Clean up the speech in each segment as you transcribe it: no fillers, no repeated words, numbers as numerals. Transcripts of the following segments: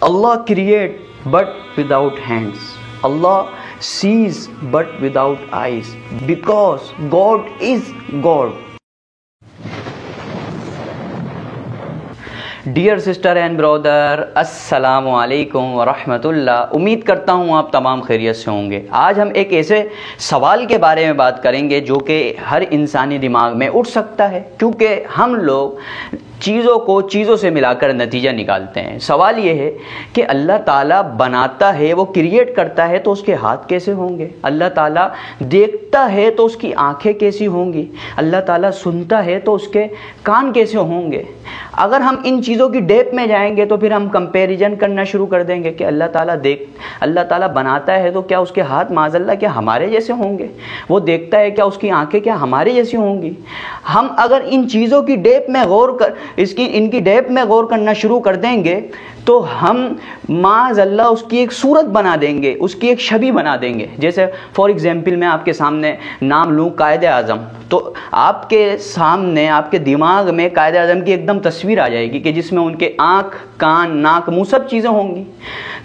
Allah create but without hands. Allah sees but without eyes, because God is God. Dear sister and brother, السلام علیکم ورحمۃ اللہ۔ امید کرتا ہوں آپ تمام خیریت سے ہوں گے۔ آج ہم ایک ایسے سوال کے بارے میں بات کریں گے جو کہ ہر انسانی دماغ میں اٹھ سکتا ہے، کیونکہ ہم لوگ چیزوں سے ملا کر نتیجہ نکالتے ہیں۔ سوال یہ ہے کہ اللہ تعالیٰ بناتا ہے، وہ کریٹ کرتا ہے تو اس کے ہاتھ کیسے ہوں گے؟ اللہ تعالیٰ دیکھتا ہے تو اس کی آنکھیں کیسی ہوں گی؟ اللہ تعالیٰ سنتا ہے تو اس کے کان کیسے ہوں گے؟ اگر ہم ان چیزوں کی ڈیپ میں جائیں گے تو پھر ہم کمپیریزن کرنا شروع کر دیں گے کہ اللہ تعالیٰ بناتا ہے تو کیا اس کے ہاتھ معاذ اللہ کیا ہمارے جیسے ہوں گے؟ وہ دیکھتا ہے کیا اس کی آنکھیں کیا ہمارے جیسی ہوں گی؟ ہم اگر ان چیزوں کی ڈیپ میں ان کی ڈیپ میں غور کرنا شروع کر دیں گے تو ہم معاذ اللہ اس کی ایک صورت بنا دیں گے، اس کی ایک شبیہ بنا دیں گے۔ جیسے فار ایگزامپل میں آپ کے سامنے نام لوں قائد اعظم، تو آپ کے سامنے آپ کے دماغ میں قائد اعظم کی ایک دم تصویر آ جائے گی کہ جس میں ان کے آنکھ، کان، ناک، منہ سب چیزیں ہوں گی۔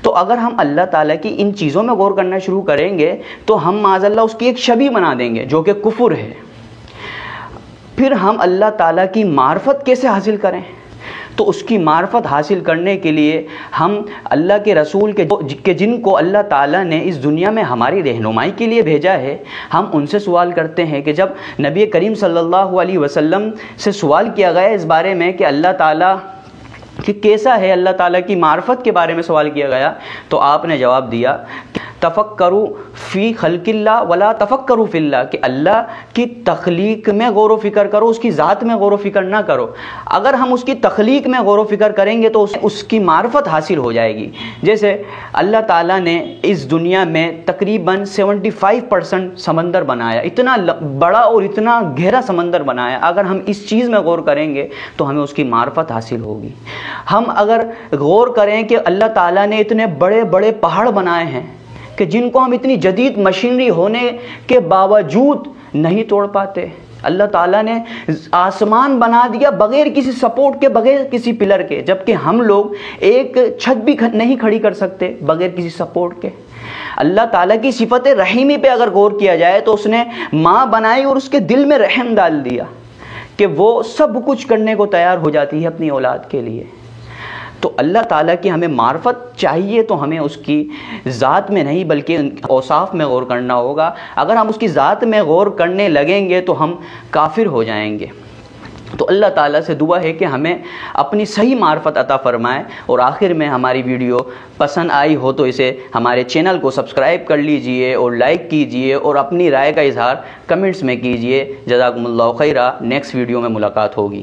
تو اگر ہم اللہ تعالیٰ کی ان چیزوں میں غور کرنا شروع کریں گے تو ہم معاذ اللہ اس کی ایک شبیہ بنا دیں گے جو کہ کفر ہے۔ پھر ہم اللہ تعالیٰ کی معرفت کیسے حاصل کریں؟ تو اس کی معرفت حاصل کرنے کے لیے ہم اللہ کے رسول کے جن کو اللہ تعالیٰ نے اس دنیا میں ہماری رہنمائی کے لیے بھیجا ہے، ہم ان سے سوال کرتے ہیں کہ جب نبی کریم صلی اللہ علیہ وسلم سے سوال کیا گیا اس بارے میں کہ اللہ تعالیٰ کہ کیسا ہے، اللہ تعالیٰ کی معرفت کے بارے میں سوال کیا گیا، تو آپ نے جواب دیا تفکروا فی خلق اللہ ولا تفکروا فی اللہ، کہ اللہ کی تخلیق میں غور و فکر کرو، اس کی ذات میں غور و فکر نہ کرو۔ اگر ہم اس کی تخلیق میں غور و فکر کریں گے تو اس کی معرفت حاصل ہو جائے گی۔ جیسے اللہ تعالیٰ نے اس دنیا میں تقریباً 75% سمندر بنایا، اتنا بڑا اور اتنا گہرا سمندر بنایا۔ اگر ہم اس چیز میں غور کریں گے تو ہمیں اس کی معرفت حاصل ہوگی۔ ہم اگر غور کریں کہ اللہ تعالیٰ نے اتنے بڑے بڑے پہاڑ بنائے ہیں کہ جن کو ہم اتنی جدید مشینری ہونے کے باوجود نہیں توڑ پاتے، اللہ تعالیٰ نے آسمان بنا دیا بغیر کسی سپورٹ کے، بغیر کسی پلر کے، جبکہ ہم لوگ ایک چھت بھی نہیں کھڑی کر سکتے بغیر کسی سپورٹ کے۔ اللہ تعالیٰ کی صفت رحیمی پہ اگر غور کیا جائے تو اس نے ماں بنائی اور اس کے دل میں رحم ڈال دیا کہ وہ سب کچھ کرنے کو تیار ہو جاتی ہے اپنی اولاد کے لیے۔ تو اللہ تعالیٰ کی ہمیں معرفت چاہیے تو ہمیں اس کی ذات میں نہیں بلکہ اوصاف میں غور کرنا ہوگا۔ اگر ہم اس کی ذات میں غور کرنے لگیں گے تو ہم کافر ہو جائیں گے۔ تو اللہ تعالیٰ سے دعا ہے کہ ہمیں اپنی صحیح معرفت عطا فرمائے۔ اور آخر میں ہماری ویڈیو پسند آئی ہو تو اسے ہمارے چینل کو سبسکرائب کر لیجئے اور لائک کیجئے اور اپنی رائے کا اظہار کمنٹس میں کیجئے۔ جزاکم اللہ خیرہ۔ نیکسٹ ویڈیو میں ملاقات ہوگی۔